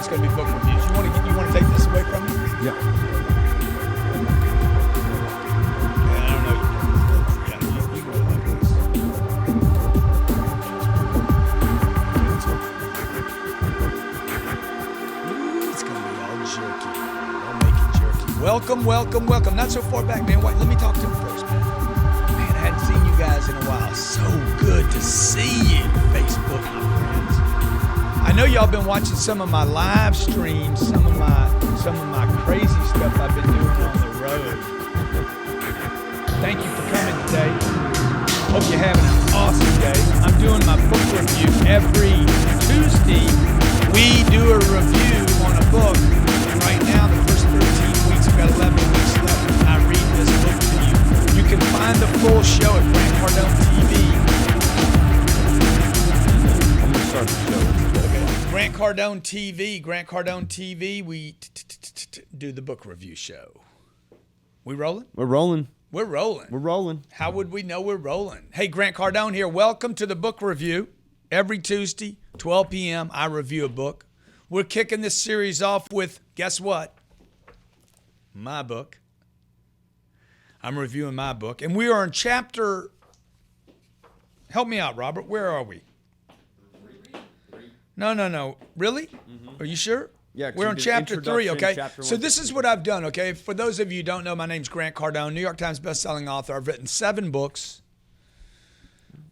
it's going to be book reviews. You want to take this away from me? Yeah. I don't know. Yeah, you go like this. Ooh, it's going to be all jerky. Don't make it jerky. Welcome. Not so far back, man. Wait, let me talk to him first, man. Man, I hadn't seen you guys in a while. So good to see you, Facebook, my friends. I know y'all been watching some of my live streams, some of my crazy stuff I've been doing on the road. Thank you for coming today. Hope you're having an awesome day. I'm doing my book review every Tuesday. We do a review on a book. And right now, the first 13 weeks, we've got 11 weeks left. I read this book to you. You can find the full show at Grant Cardone TV. I'm going to start the show. Grant Cardone TV, we do the book review show. We rolling? We're rolling. We're rolling. How would we know we're rolling? Hey, Grant Cardone here. Welcome to the book review. Every Tuesday, 12 p.m., I review a book. We're kicking this series off with, guess what? My book. I'm reviewing my book. And we are in chapter, help me out, Robert. Where are we? No. Really? Mm-hmm. Are you sure? Yeah. We're on chapter 3, okay? So this is what I've I've done, okay? For those of you who don't know, my name's Grant Cardone, New York Times bestselling author. I've written 7 books.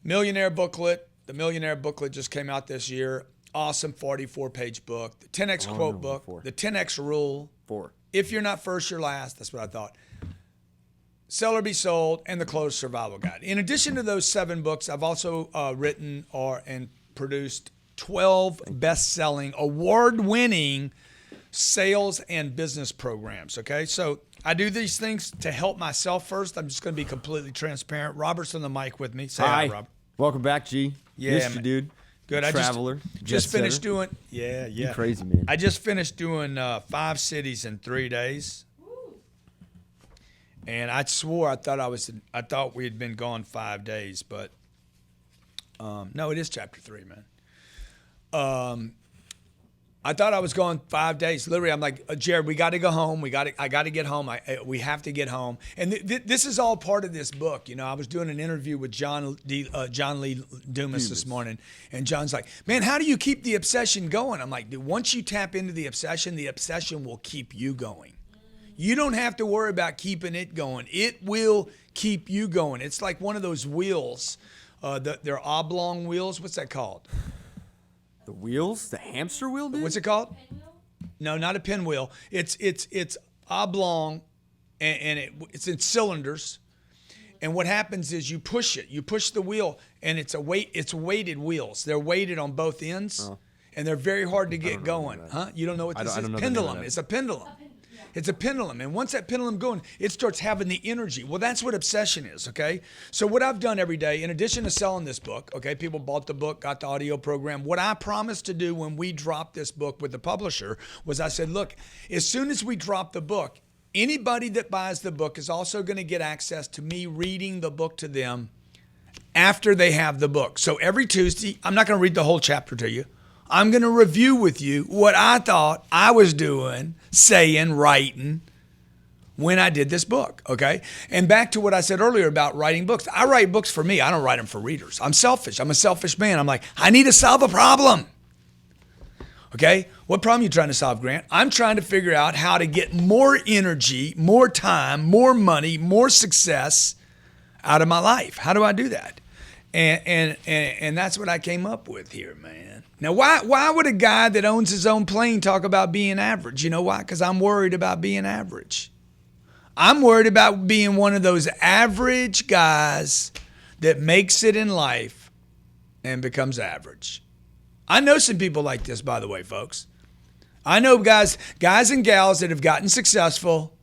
Millionaire Booklet. The Millionaire Booklet just came out this year. Awesome 44-page book. The 10X quote book. 4. The 10X rule. 4. If you're not first, you're last. That's what I thought. Sell or Be Sold, and the Closed Survival Guide. In addition to those 7 books, I've also written and produced 12 best-selling, award-winning sales and business programs, okay? So I do these things to help myself first. I'm just going to be completely transparent. Robert's on the mic with me. Say hi, Robert. Welcome back, G. Yeah, Missed you, dude. Good. Traveler. Just finished doing, yeah. You crazy, man. I just finished doing 5 cities in 3 days. And I swore I thought we had been gone 5 days, but no, it is chapter 3, man. I thought I was going 5 days. Literally, I'm like, Jared, we got to go home. I got to get home. We have to get home. And this is all part of this book. You know, I was doing an interview with John Lee Dumas this morning, and John's like, man, how do you keep the obsession going? I'm like, dude, once you tap into the obsession will keep you going. You don't have to worry about keeping it going. It will keep you going. It's like one of those wheels. They're oblong wheels. What's that called? The wheels? The hamster wheel, dude? What's it called? No, not a pinwheel. It's oblong, and it's in cylinders. And what happens is you push it. You push the wheel, and it's weighted wheels. They're weighted on both ends, and they're very hard to get going. Huh? You don't know what this is? Pendulum. It's a pendulum. It's a pendulum. And once that pendulum going, it starts having the energy. Well, that's what obsession is, okay? So what I've done every day, in addition to selling this book, okay, people bought the book, got the audio program. What I promised to do when we dropped this book with the publisher was I said, look, as soon as we drop the book, anybody that buys the book is also going to get access to me reading the book to them after they have the book. So every Tuesday, I'm not going to read the whole chapter to you. I'm going to review with you what I thought I was doing, saying, writing when I did this book, okay? And back to what I said earlier about writing books. I write books for me. I don't write them for readers. I'm selfish. I'm a selfish man. I'm like, I need to solve a problem, okay? What problem are you trying to solve, Grant? I'm trying to figure out how to get more energy, more time, more money, more success out of my life. How do I do that? And that's what I came up with here, man. Now, why would a guy that owns his own plane talk about being average? You know why? Because I'm worried about being average. I'm worried about being one of those average guys that makes it in life and becomes average. I know some people like this, by the way, folks. I know guys and gals that have gotten successful.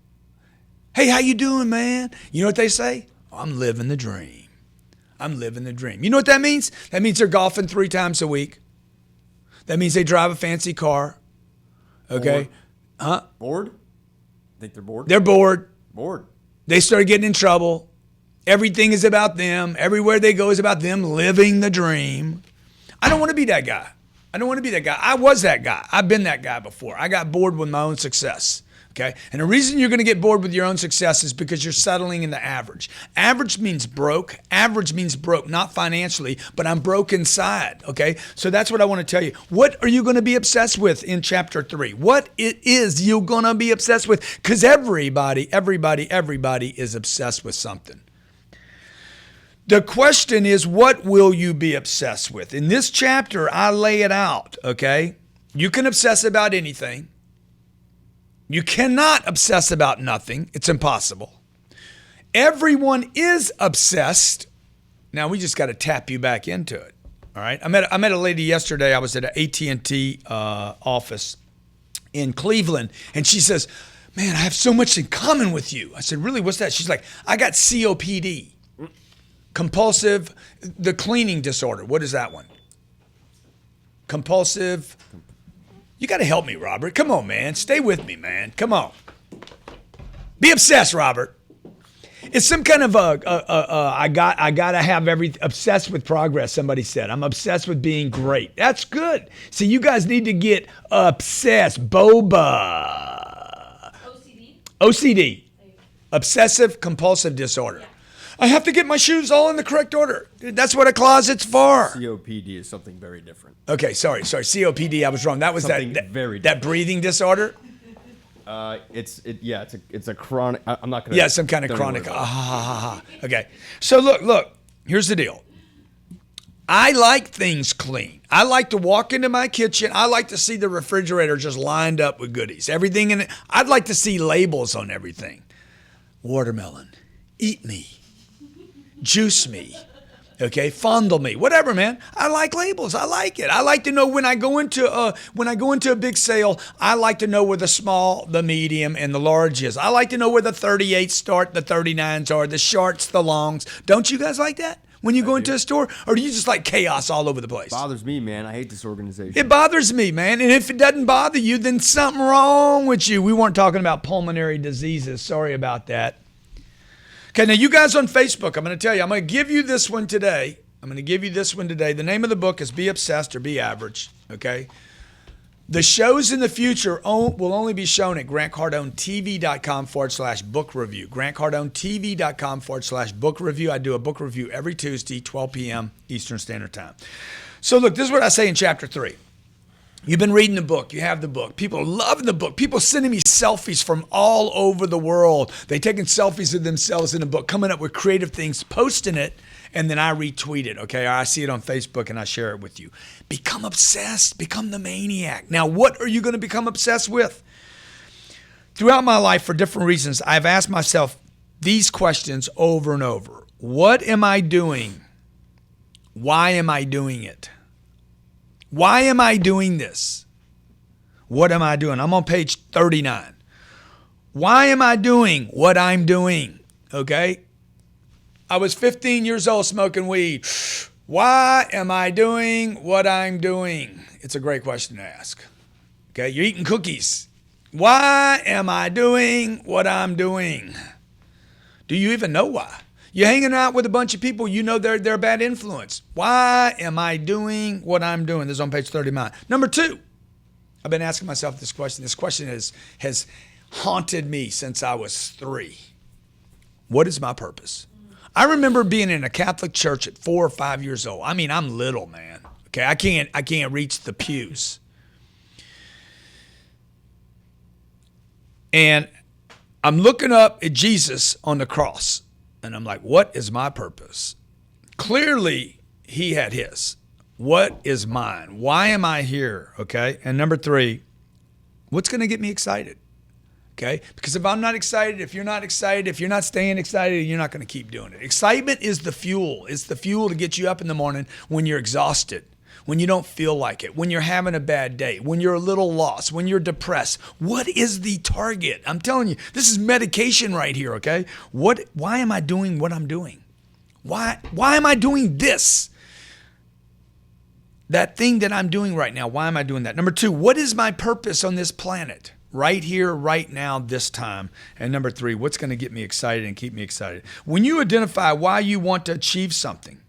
Hey, how you doing, man? You know what they say? I'm living the dream. I'm living the dream. You know what that means? That means they're golfing 3 times a week. That means they drive a fancy car. Okay? Bored? Think they're bored? They're bored. Bored. They start getting in trouble. Everything is about them. Everywhere they go is about them living the dream. I don't want to be that guy. I don't want to be that guy. I was that guy. I've been that guy before. I got bored with my own success. Okay? And the reason you're going to get bored with your own success is because you're settling in the average. Average means broke. Average means broke, not financially, but I'm broke inside. Okay? So that's what I want to tell you. What are you going to be obsessed with in chapter 3? What it is you're going to be obsessed with? Because everybody is obsessed with something. The question is, what will you be obsessed with? In this chapter, I lay it out, okay? You can obsess about anything. You cannot obsess about nothing. It's impossible. Everyone is obsessed. Now, we just got to tap you back into it, all right? I met a lady yesterday. I was at an AT&T office in Cleveland, and she says, man, I have so much in common with you. I said, really, what's that? She's like, I got COPD. Compulsive, the cleaning disorder. What is that one? Compulsive. You got to help me, Robert. Come on, man. Stay with me, man. Come on. Be obsessed, Robert. It's some kind of I got to have obsessed with progress, somebody said. I'm obsessed with being great. That's good. See, you guys need to get obsessed. BOBA. OCD. Obsessive compulsive disorder. Yeah. I have to get my shoes all in the correct order. That's what a closet's for. COPD is something very different. Okay, sorry. COPD, I was wrong. That was that breathing disorder? It's a chronic. I'm not gonna. Yeah, some kind of chronic. Okay. So look. Here's the deal. I like things clean. I like to walk into my kitchen. I like to see the refrigerator just lined up with goodies. Everything in it. I'd like to see labels on everything. Watermelon. Eat me. Juice me, okay, fondle me, whatever, man. I like labels. I like it. I like to know when I go into a big sale, I like to know where the small, the medium, and the large is. I like to know where the 38s start, the 39s are, the shorts, the longs. Don't you guys like that when you go into a store, or do you just like chaos all over the place? It bothers me, man. I hate this organization. It bothers me, man. And if it doesn't bother you, then something wrong with you. We weren't talking about pulmonary diseases. Sorry about that. Okay, now you guys on Facebook, I'm going to tell you, I'm going to give you this one today. The name of the book is Be Obsessed or Be Average, okay? The shows in the future will only be shown at grantcardonetv.com/book review. grantcardonetv.com/book review. I do a book review every Tuesday, 12 p.m. Eastern Standard Time. So look, this is what I say in chapter 3. You've been reading the book. You have the book. People love the book. People sending me selfies from all over the world. They taking selfies of themselves in the book, coming up with creative things, posting it, and then I retweet it, okay? Or I see it on Facebook and I share it with you. Become obsessed. Become the maniac. Now, what are you going to become obsessed with? Throughout my life, for different reasons, I've asked myself these questions over and over. What am I doing? Why am I doing it? Why am I doing this? What am I doing? I'm on page 39. Why am I doing what I'm doing? Okay? I was 15 years old smoking weed. Why am I doing what I'm doing? It's a great question to ask. Okay? You're eating cookies. Why am I doing what I'm doing? Do you even know why? You're hanging out with a bunch of people, you know they're a bad influence. Why am I doing what I'm doing? This is on page 39. Number 2, I've been asking myself this question. This question has haunted me since I was 3. What is my purpose? I remember being in a Catholic church at 4 or 5 years old. I mean, I'm little, man. Okay, I can't reach the pews. And I'm looking up at Jesus on the cross. And I'm like, what is my purpose? Clearly, he had his. What is mine? Why am I here? Okay. And number 3, what's going to get me excited? Okay. Because if I'm not excited, if you're not excited, if you're not staying excited, you're not going to keep doing it. Excitement is the fuel. It's the fuel to get you up in the morning when you're exhausted, when you don't feel like it, when you're having a bad day, when you're a little lost, when you're depressed. What is the target? I'm telling you, this is medication right here, okay? Why am I doing what I'm doing? Why am I doing this? That thing that I'm doing right now, why am I doing that? Number 2, what is my purpose on this planet? Right here, right now, this time. And number 3, what's going to get me excited and keep me excited? When you identify why you want to achieve something,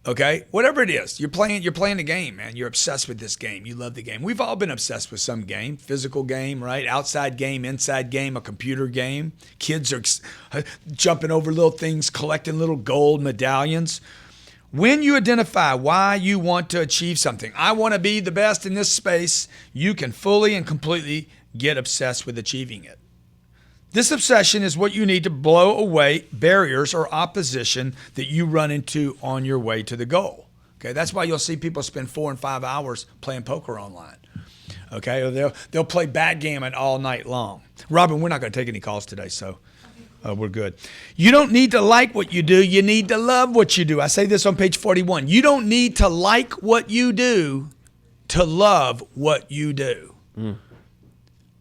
Okay, whatever it is, you're playing the game, man. You're obsessed with this game. You love the game. We've all been obsessed with some game, physical game, right? Outside game, inside game, a computer game. Kids are jumping over little things, collecting little gold medallions. When you identify why you want to achieve something, I want to be the best in this space, you can fully and completely get obsessed with achieving it. This obsession is what you need to blow away barriers or opposition that you run into on your way to the goal. Okay, that's why you'll see people spend 4 and 5 hours playing poker online. Okay, or they'll play backgammon all night long. Robin, we're not going to take any calls today, so we're good. You don't need to like what you do. You need to love what you do. I say this on page 41. You don't need to like what you do to love what you do.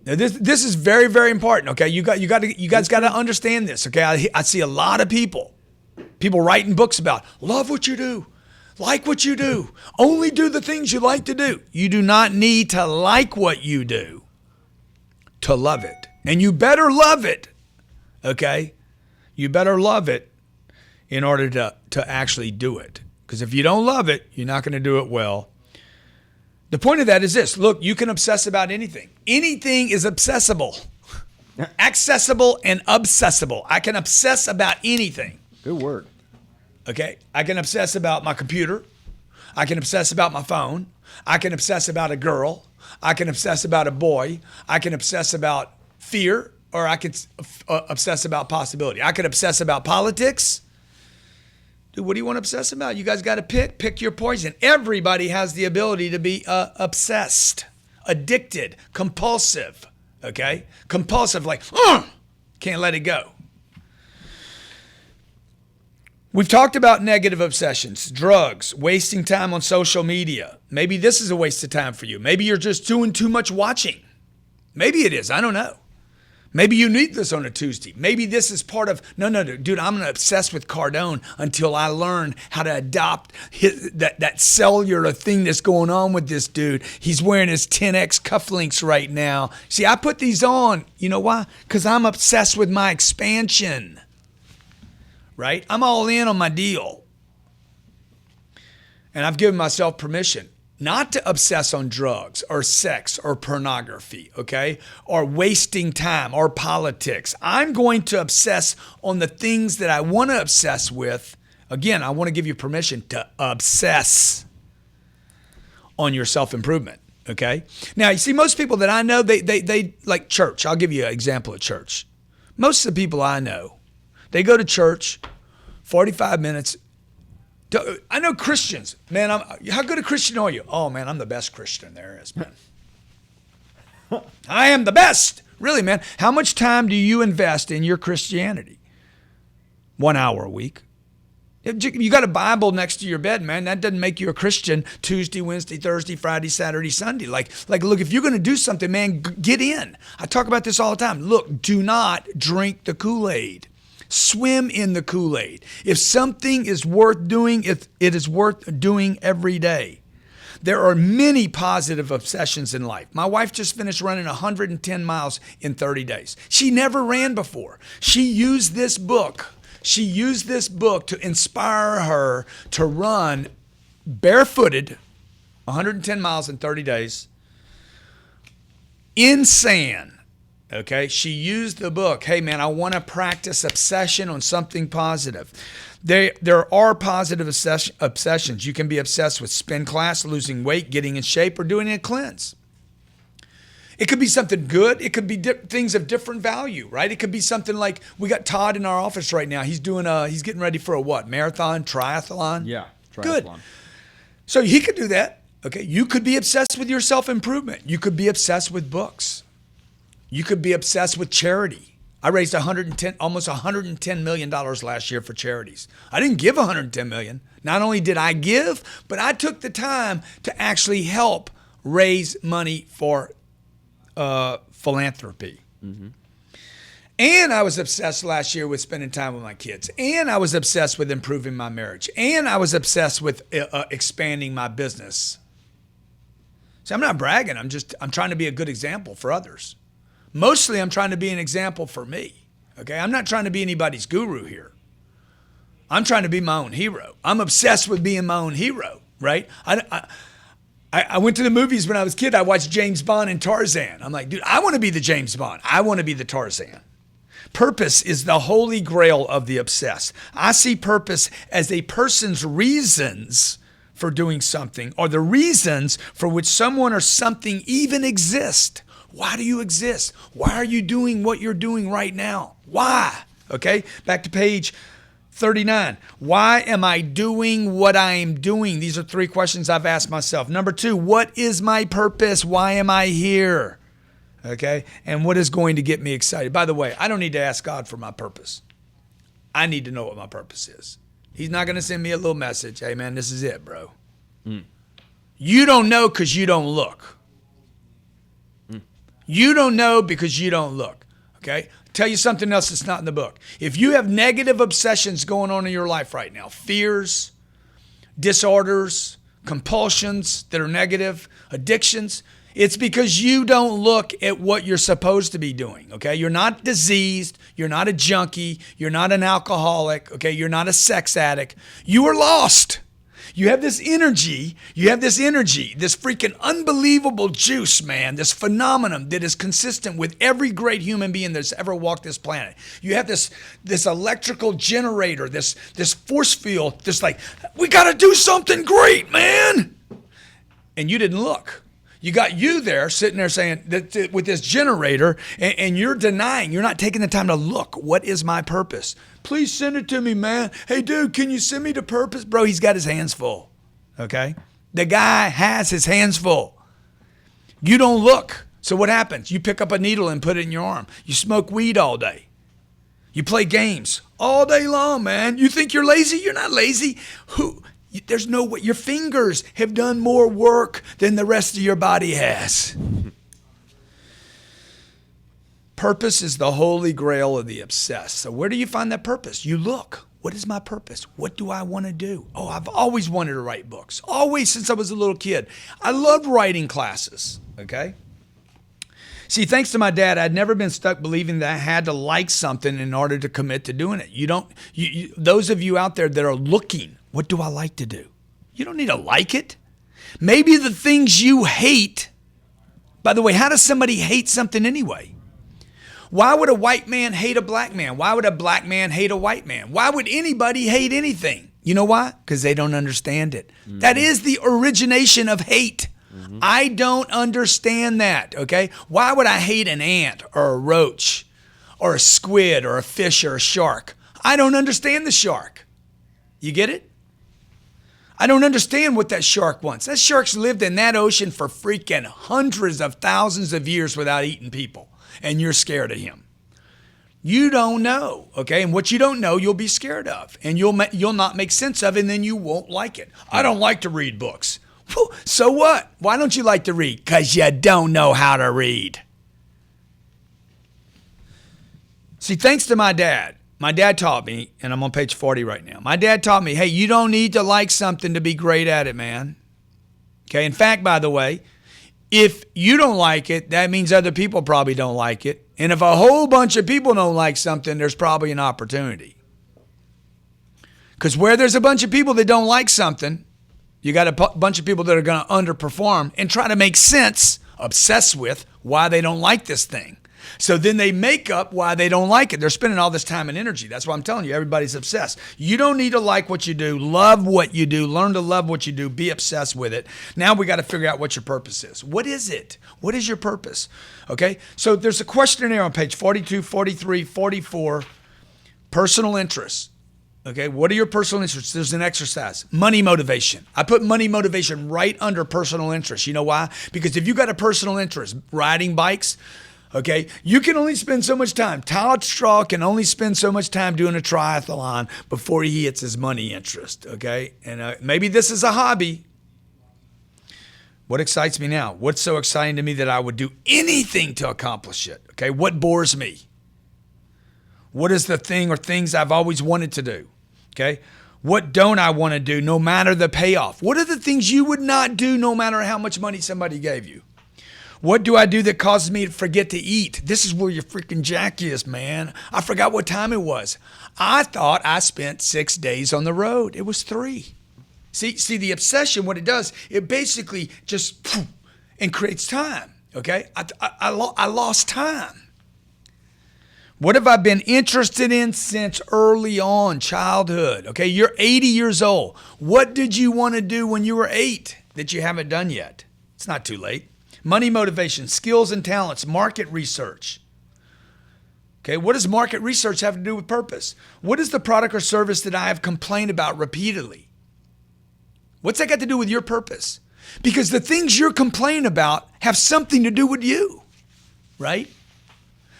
Now this is very, very important. Okay, you guys got to understand this. Okay, I see a lot of people writing books about love what you do, like what you do, only do the things you like to do. You do not need to like what you do to love it, and you better love it. Okay, you better love it in order to actually do it. Because if you don't love it, you're not going to do it well. The point of that is this. Look, you can obsess about anything. Anything is obsessible. Accessible and obsessible. I can obsess about anything. Good word. Okay? I can obsess about my computer. I can obsess about my phone. I can obsess about a girl. I can obsess about a boy. I can obsess about fear, or I can obsess about possibility. I can obsess about politics. Dude, what do you want to obsess about? You guys got to pick your poison. Everybody has the ability to be obsessed, addicted, compulsive, okay? Compulsive, like, can't let it go. We've talked about negative obsessions, drugs, wasting time on social media. Maybe this is a waste of time for you. Maybe you're just doing too much watching. Maybe it is. I don't know. Maybe you need this on a Tuesday. Maybe this is part of, no, dude, I'm going to obsess with Cardone until I learn how to adopt that cellular thing that's going on with this dude. He's wearing his 10X cufflinks right now. See, I put these on. You know why? Because I'm obsessed with my expansion, right? I'm all in on my deal. And I've given myself permission not to obsess on drugs or sex or pornography, okay, or wasting time or politics. I'm going to obsess on the things that I want to obsess with. Again, I want to give you permission to obsess on your self-improvement, okay? Now, you see, most people that I know, they like church. I'll give you an example of church. Most of the people I know, they go to church 45 minutes. I know Christians, man. How good a Christian are you? Oh, man, I'm the best Christian there is, man. I am the best. Really, man. How much time do you invest in your Christianity? 1 hour a week. You got a Bible next to your bed, man. That doesn't make you a Christian Tuesday, Wednesday, Thursday, Friday, Saturday, Sunday. Like, look, if you're going to do something, man, get in. I talk about this all the time. Look, do not drink the Kool-Aid. Swim in the Kool-Aid. If something is worth doing, it is worth doing every day. There are many positive obsessions in life. My wife just finished running 110 miles in 30 days. She never ran before. She used this book. She used this book to inspire her to run barefooted 110 miles in 30 days in sand. Okay, she used the book. Hey, man, I want to practice obsession on something positive. There are positive obsessions. You can be obsessed with spin class, losing weight, getting in shape, or doing a cleanse. It could be something good. It could be things of different value, right? It could be something like we got Todd in our office right now. He's getting ready for a what? Marathon, triathlon? Yeah, triathlon. Good. So he could do that. Okay, you could be obsessed with your self-improvement. You could be obsessed with books. You could be obsessed with charity. I raised almost $110 million last year for charities. I didn't give $110 million. Not only did I give, but I took the time to actually help raise money for philanthropy. Mm-hmm. And I was obsessed last year with spending time with my kids. And I was obsessed with improving my marriage. And I was obsessed with expanding my business. See, I'm not bragging. I'm trying to be a good example for others. Mostly, I'm trying to be an example for me. Okay, I'm not trying to be anybody's guru here. I'm trying to be my own hero. I'm obsessed with being my own hero, right? I went to the movies when I was a kid. I watched James Bond and Tarzan. I'm like, dude, I want to be the James Bond. I want to be the Tarzan. Purpose is the holy grail of the obsessed. I see purpose as a person's reasons for doing something, or the reasons for which someone or something even exist. Why do you exist? Why are you doing what you're doing right now? Why? Okay, back to page 39. Why am I doing what I am doing? These are 3 questions I've asked myself. Number 2, what is my purpose? Why am I here? Okay, and what is going to get me excited? By the way, I don't need to ask God for my purpose. I need to know what my purpose is. He's not going to send me a little message. Hey, man, this is it, bro. You don't know because you don't look. You don't know because you don't look. Okay? Tell you something else that's not in the book. If you have negative obsessions going on in your life right now, fears, disorders, compulsions that are negative, addictions, it's because you don't look at what you're supposed to be doing, okay? You're not diseased. You're not a junkie. You're not an alcoholic, okay? You're not a sex addict. You are lost. You have this energy. This freaking unbelievable juice, man, this phenomenon that is consistent with every great human being that's ever walked this planet. You have this electrical generator, this force field, this like, we got to do something great, man. And you didn't look. You got you there sitting there saying that with this generator, and you're denying. You're not taking the time to look. What is my purpose? Please send it to me, man. Hey, dude, can you send me to purpose? Bro, he's got his hands full, okay? The guy has his hands full. You don't look. So what happens? You pick up a needle and put it in your arm. You smoke weed all day. You play games all day long, man. You think you're lazy? You're not lazy. There's no way. Your fingers have done more work than the rest of your body has. Purpose is the holy grail of the obsessed. So where do you find that purpose? You look. What is my purpose? What do I want to do? Oh, I've always wanted to write books. Always since I was a little kid. I loved writing classes, okay? See, thanks to my dad, I'd never been stuck believing that I had to like something in order to commit to doing it. Those of you out there that are looking, what do I like to do? You don't need to like it. Maybe the things you hate. By the way, how does somebody hate something anyway? Why would a white man hate a black man? Why would a black man hate a white man? Why would anybody hate anything? You know why? Because they don't understand it. Mm-hmm. That is the origination of hate. Mm-hmm. I don't understand that, okay? Why would I hate an ant or a roach or a squid or a fish or a shark? I don't understand the shark. You get it? I don't understand what that shark wants. That shark's lived in that ocean for freaking hundreds of thousands of years without eating people, and you're scared of him. You don't know, okay? And what you don't know, you'll be scared of, and you'll not make sense of it, and then you won't like it. I don't like to read books. Well, so what? Why don't you like to read? Because you don't know how to read. See, thanks to my dad taught me, and I'm on page 40 right now. My dad taught me, hey, you don't need to like something to be great at it, man. Okay, in fact, by the way, if you don't like it, that means other people probably don't like it. And if a whole bunch of people don't like something, there's probably an opportunity. Because where there's a bunch of people that don't like something, you got a bunch of people that are going to underperform and try to make sense, obsess with why they don't like this thing. So then they make up why they don't like it. They're spending all this time and energy. That's why I'm telling you, everybody's obsessed. You don't need to like what you do. Love what you do. Learn to love what you do. Be obsessed with it. Now we got to figure out what your purpose is. What is it? What is your purpose? Okay, so there's a questionnaire on page 42, 43, 44, personal interests. Okay, what are your personal interests? There's an exercise. Money motivation. I put money motivation right under personal interests. You know why? Because if you got a personal interest, riding bikes, okay, you can only spend so much time. Todd Straw can only spend so much time doing a triathlon before he hits his money interest, okay? And maybe this is a hobby. What excites me now? What's so exciting to me that I would do anything to accomplish it, okay? What bores me? What is the thing or things I've always wanted to do, okay? What don't I want to do no matter the payoff? What are the things you would not do no matter how much money somebody gave you? What do I do that causes me to forget to eat? This is where your freaking jack is, man. I forgot what time it was. I thought I spent 6 days on the road. It was 3. See the obsession, what it does, it basically just and creates time, okay? I lost time. What have I been interested in since early on, childhood? Okay, you're 80 years old. What did you want to do when you were 8 that you haven't done yet? It's not too late. Money motivation, skills and talents, market research. Okay, what does market research have to do with purpose? What is the product or service that I have complained about repeatedly? What's that got to do with your purpose? Because the things you're complaining about have something to do with you, right?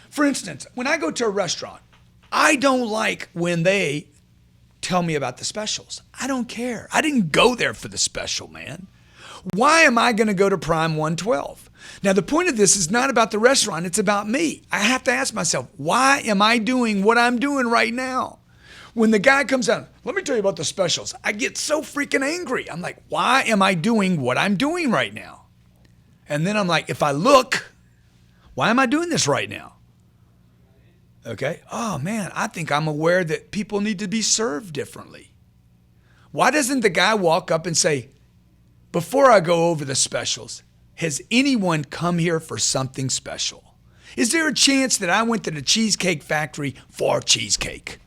For instance, when I go to a restaurant, I don't like when they tell me about the specials. I don't care. I didn't go there for the special, man. Why am I going to go to Prime 112? Now, the point of this is not about the restaurant. It's about me. I have to ask myself, why am I doing what I'm doing right now? When the guy comes out, let me tell you about the specials, I get so freaking angry. I'm like, why am I doing what I'm doing right now? And then I'm like, if I look, why am I doing this right now? Okay. Oh, man, I think I'm aware that people need to be served differently. Why doesn't the guy walk up and say, before I go over the specials, has anyone come here for something special? Is there a chance that I went to the Cheesecake Factory for cheesecake?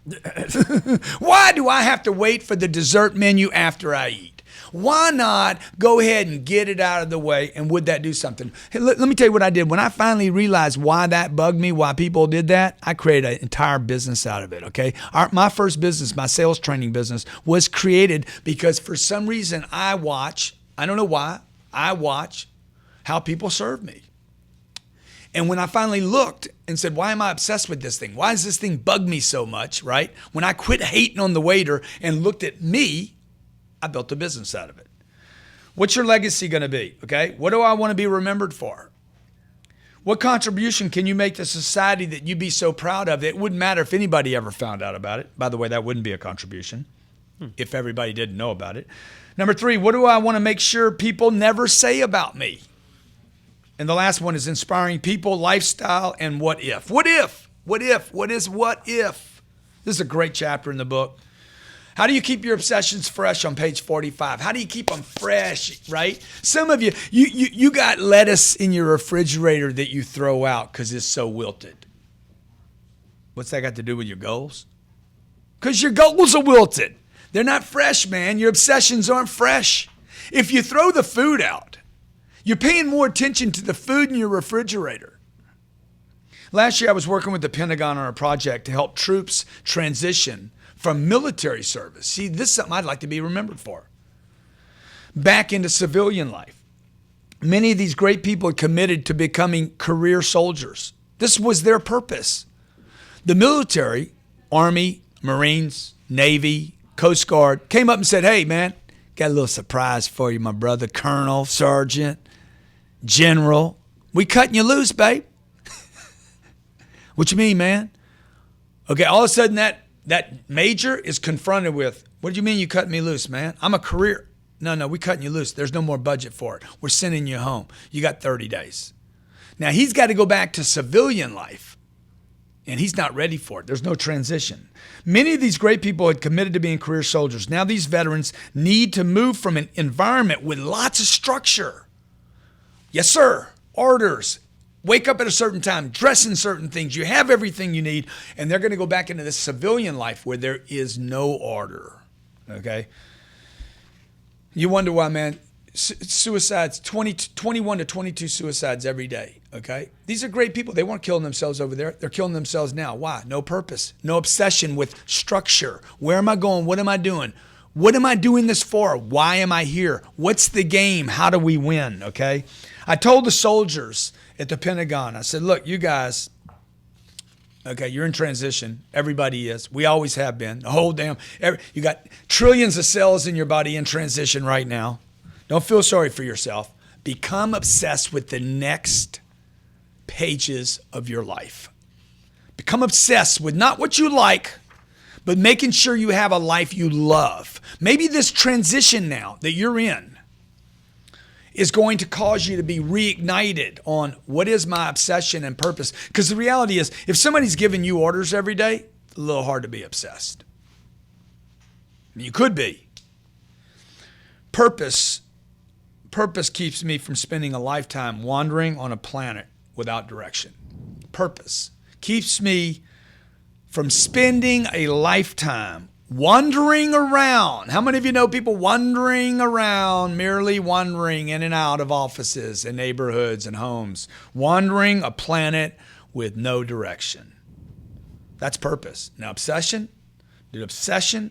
Why do I have to wait for the dessert menu after I eat? Why not go ahead and get it out of the way, and would that do something? Hey, let me tell you what I did. When I finally realized why that bugged me, why people did that, I created an entire business out of it, okay? My first business, my sales training business, was created because for some reason I don't know why, I watch how people serve me. And when I finally looked and said, why am I obsessed with this thing? Why does this thing bug me so much, right? When I quit hating on the waiter and looked at me, I built a business out of it. What's your legacy going to be, okay? What do I want to be remembered for? What contribution can you make to society that you'd be so proud of that it wouldn't matter if anybody ever found out about it? By the way, that wouldn't be a contribution if everybody didn't know about it. Number 3, what do I want to make sure people never say about me? And the last one is inspiring people, lifestyle, and what if. What if? What if? What is what if? This is a great chapter in the book. How do you keep your obsessions fresh on page 45? How do you keep them fresh, right? Some of you got lettuce in your refrigerator that you throw out because it's so wilted. What's that got to do with your goals? Because your goals are wilted. They're not fresh, man. Your obsessions aren't fresh. If you throw the food out, you're paying more attention to the food in your refrigerator. Last year, I was working with the Pentagon on a project to help troops transition from military service. See, this is something I'd like to be remembered for. Back into civilian life. Many of these great people are committed to becoming career soldiers. This was their purpose. The military, Army, Marines, Navy, Coast Guard, came up and said, hey, man, got a little surprise for you, my brother, Colonel, Sergeant, General. We cutting you loose, babe. What you mean, man? Okay, all of a sudden that major is confronted with, what do you mean you cut me loose, man? I'm a career. No, we cutting you loose. There's no more budget for it. We're sending you home. You got 30 days. Now, he's got to go back to civilian life, and he's not ready for it. There's no transition. Many of these great people had committed to being career soldiers. Now these veterans need to move from an environment with lots of structure. Yes, sir. Orders. Wake up at a certain time. Dress in certain things. You have everything you need. And they're going to go back into this civilian life where there is no order. Okay? You wonder why, man. Suicides, 21 to 22 suicides every day, okay? These are great people. They weren't killing themselves over there. They're killing themselves now. Why? No purpose, no obsession with structure. Where am I going? What am I doing? What am I doing this for? Why am I here? What's the game? How do we win, okay? I told the soldiers at the Pentagon, I said, look, you guys, okay, you're in transition. Everybody is. We always have been. The whole you got trillions of cells in your body in transition right now. Don't feel sorry for yourself. Become obsessed with the next pages of your life. Become obsessed with not what you like, but making sure you have a life you love. Maybe this transition now that you're in is going to cause you to be reignited on what is my obsession and purpose. Because the reality is, if somebody's giving you orders every day, it's a little hard to be obsessed. I mean, you could be. Purpose keeps me from spending a lifetime wandering on a planet without direction. Purpose keeps me from spending a lifetime wandering around. How many of you know people wandering around, merely wandering in and out of offices and neighborhoods and homes, wandering a planet with no direction? That's purpose. Now, obsession, dude, obsession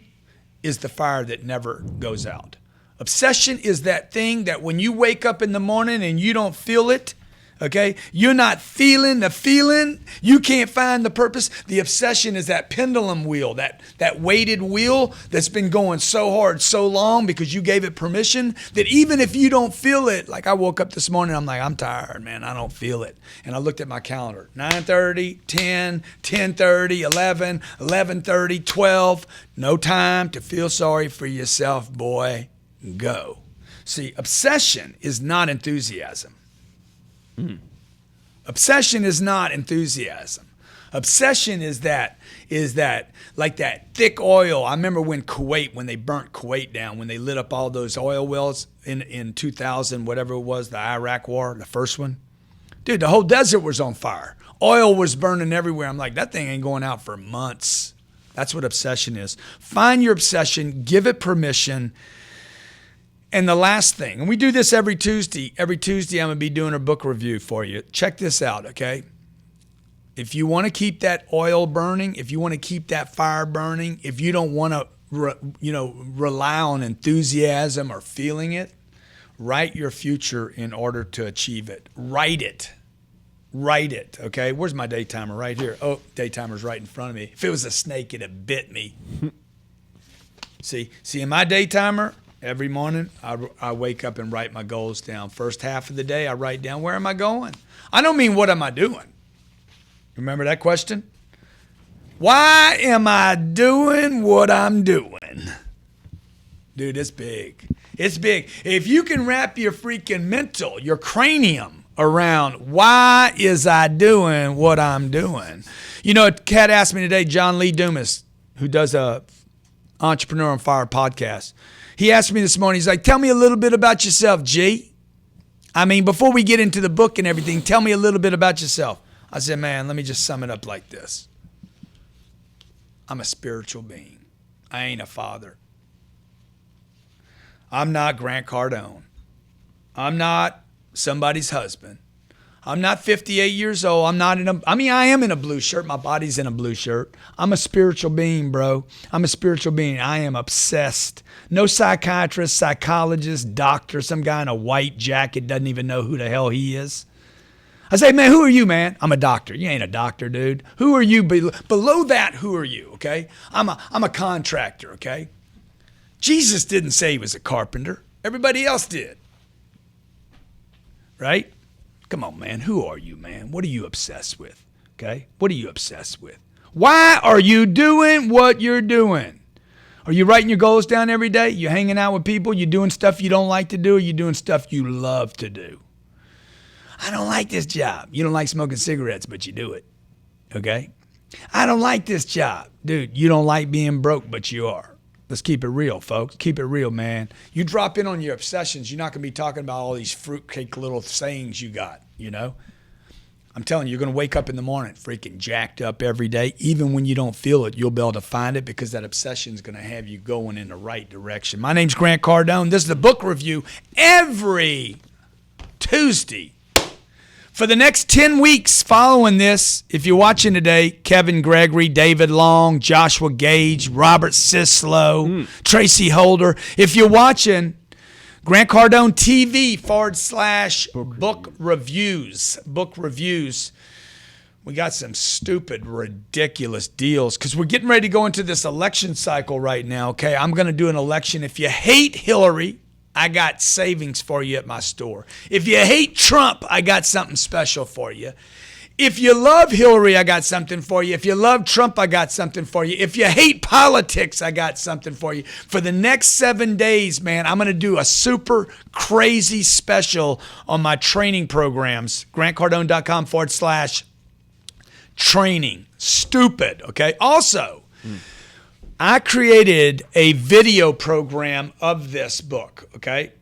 is the fire that never goes out. Obsession is that thing that when you wake up in the morning and you don't feel it, okay, you're not feeling the feeling, you can't find the purpose. The obsession is that pendulum wheel, that weighted wheel that's been going so hard so long because you gave it permission that even if you don't feel it, like I woke up this morning, I'm like, I'm tired, man, I don't feel it. And I looked at my calendar, 9:30, 10, 10:30, 11, 11:30, 12, no time to feel sorry for yourself, boy, go. See, obsession is not enthusiasm. Obsession is not enthusiasm. Obsession is that like that thick oil. I remember when they burnt Kuwait down, when they lit up all those oil wells in 2000, whatever it was, the Iraq war, the first one. Dude, the whole desert was on fire. Oil was burning everywhere. I'm like, that thing ain't going out for months. That's what obsession is. Find your obsession, give it permission. And the last thing, and we do this every Tuesday. Every Tuesday, I'm going to be doing a book review for you. Check this out, okay? If you want to keep that oil burning, if you want to keep that fire burning, if you don't want to, rely on enthusiasm or feeling it, write your future in order to achieve it. Write it. Write it, okay? Where's my day timer? Right here. Oh, day timer's right in front of me. If it was a snake, it'd have bit me. See, in my day timer, every morning, I wake up and write my goals down. First half of the day, I write down, where am I going? I don't mean, what am I doing? Remember that question? Why am I doing what I'm doing? Dude, it's big. It's big. If you can wrap your freaking mental, your cranium around, why is I doing what I'm doing? You know, a cat asked me today, John Lee Dumas, who does a Entrepreneur on Fire podcast. He asked me this morning, he's like, tell me a little bit about yourself, G. I mean, before we get into the book and everything, tell me a little bit about yourself. I said, man, let me just sum it up like this. I'm a spiritual being. I ain't a father. I'm not Grant Cardone. I'm not somebody's husband. I'm not 58 years old. I am in a blue shirt. My body's in a blue shirt. I'm a spiritual being, bro. I'm a spiritual being. I am obsessed. No psychiatrist, psychologist, doctor, some guy in a white jacket doesn't even know who the hell he is. I say, man, who are you, man? I'm a doctor. You ain't a doctor, dude. Who are you? Below that, who are you, okay? I'm a contractor, okay? Jesus didn't say he was a carpenter. Everybody else did. Right? Come on, man. Who are you, man? What are you obsessed with? Okay? What are you obsessed with? Why are you doing what you're doing? Are you writing your goals down every day? You hanging out with people? You doing stuff you don't like to do? Or you doing stuff you love to do? I don't like this job. You don't like smoking cigarettes, but you do it. Okay? I don't like this job. Dude, you don't like being broke, but you are. Let's keep it real, folks. Keep it real, man. You drop in on your obsessions, you're not going to be talking about all these fruitcake little sayings you got, you know? I'm telling you, you're going to wake up in the morning freaking jacked up every day. Even when you don't feel it, you'll be able to find it because that obsession is going to have you going in the right direction. My name's Grant Cardone. This is the book review every Tuesday. For the next 10 weeks following this, if you're watching today, Kevin Gregory, David Long, Joshua Gage, Robert Sislow, Tracy Holder. If you're watching, Grant Cardone TV /book reviews. Book reviews. We got some stupid, ridiculous deals because we're getting ready to go into this election cycle right now, okay? I'm going to do an election. If you hate Hillary, I got savings for you at my store. If you hate Trump, I got something special for you. If you love Hillary, I got something for you. If you love Trump, I got something for you. If you hate politics, I got something for you. For the next 7 days, man, I'm going to do a super crazy special on my training programs. GrantCardone.com/training. Stupid, okay? Also, I created a video program of this book, okay?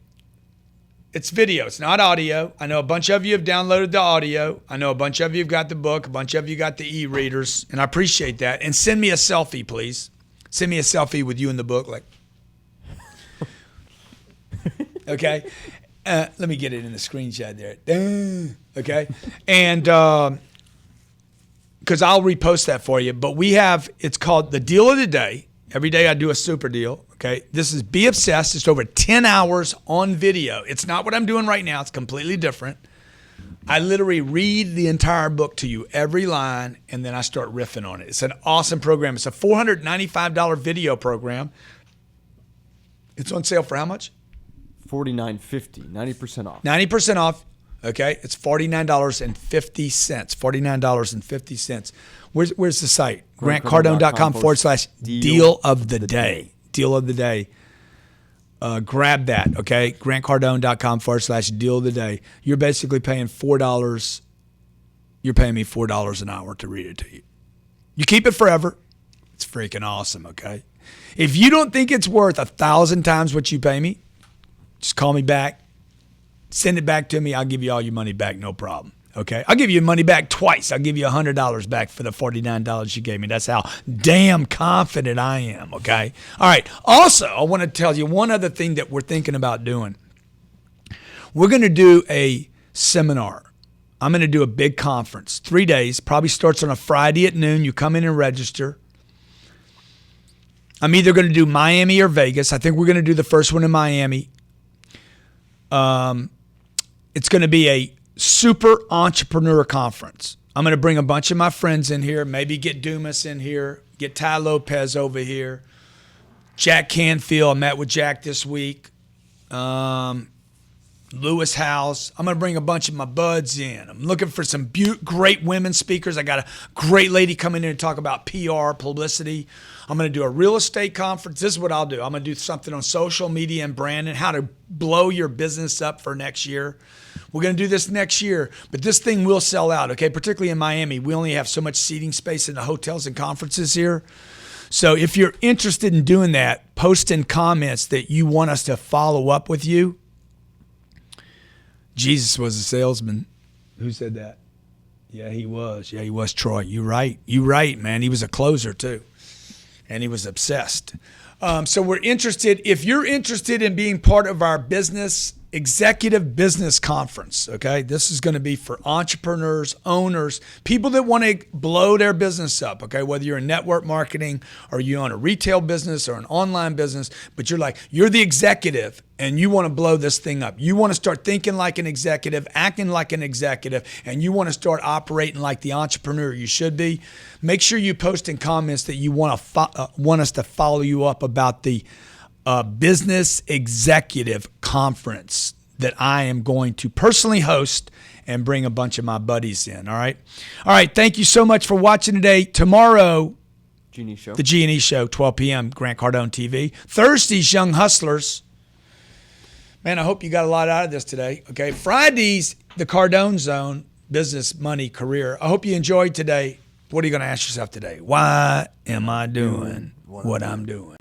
It's video. It's not audio. I know a bunch of you have downloaded the audio. I know a bunch of you have got the book. A bunch of you got the e-readers, and I appreciate that. And send me a selfie, please. Send me a selfie with you in the book, like. Okay. Let me get it in the screenshot there. Okay. And because I'll repost that for you. But it's called the Deal of the Day. Every day I do a super deal. Okay, this is Be Obsessed. It's over 10 hours on video. It's not what I'm doing right now. It's completely different. I literally read the entire book to you, every line, and then I start riffing on it. It's an awesome program. It's a $495 video program. It's on sale for how much? $49.50, 90% off. 90% off. Okay, it's $49.50. $49.50. Where's the site? GrantCardone.com/deal of the day. Deal of the day. Grab that, okay? GrantCardone.com/deal of the day. You're basically paying $4. You're paying me $4 an hour to read it to you. You keep it forever. It's freaking awesome, okay? If you don't think it's worth 1,000 times what you pay me, just call me back. Send it back to me. I'll give you all your money back, no problem. Okay, I'll give you money back twice. I'll give you $100 back for the $49 you gave me. That's how damn confident I am, okay? All right, also, I want to tell you one other thing that we're thinking about doing. We're going to do a seminar. I'm going to do a big conference, 3 days, probably starts on a Friday at noon. You come in and register. I'm either going to do Miami or Vegas. I think we're going to do the first one in Miami. It's going to be a super entrepreneur conference. I'm going to bring a bunch of my friends in here, maybe get Dumas in here, get Ty Lopez over here, Jack Canfield. I met with Jack this week. Lewis House. I'm going to bring a bunch of my buds in. I'm looking for some great women speakers. I got a great lady coming in to talk about PR, publicity. I'm going to do a real estate conference. This is what I'll do. I'm going to do something on social media and branding, how to blow your business up for next year. We're going to do this next year, but this thing will sell out, okay? Particularly in Miami. We only have so much seating space in the hotels and conferences here. So if you're interested in doing that, post in comments that you want us to follow up with you. Jesus was a salesman. Who said that? Yeah, he was. Yeah, he was, Troy. You're right. You're right, man. He was a closer, too. And he was obsessed. So we're interested. If you're interested in being part of our executive business conference, okay? This is going to be for entrepreneurs, owners, people that want to blow their business up, okay? Whether you're in network marketing or you own a retail business or an online business, but you're the executive and you want to blow this thing up. You want to start thinking like an executive, acting like an executive, and you want to start operating like the entrepreneur you should be. Make sure you post in comments that you want us to follow you up about the business executive conference that I am going to personally host and bring a bunch of my buddies in. All right. Thank you so much for watching today. Tomorrow, G&E Show. The G&E Show, 12 p.m., Grant Cardone TV. Thursdays, Young Hustlers. Man, I hope you got a lot out of this today. Okay. Fridays, the Cardone Zone, business, money, career. I hope you enjoyed today. What are you going to ask yourself today? Why am I doing what I'm doing?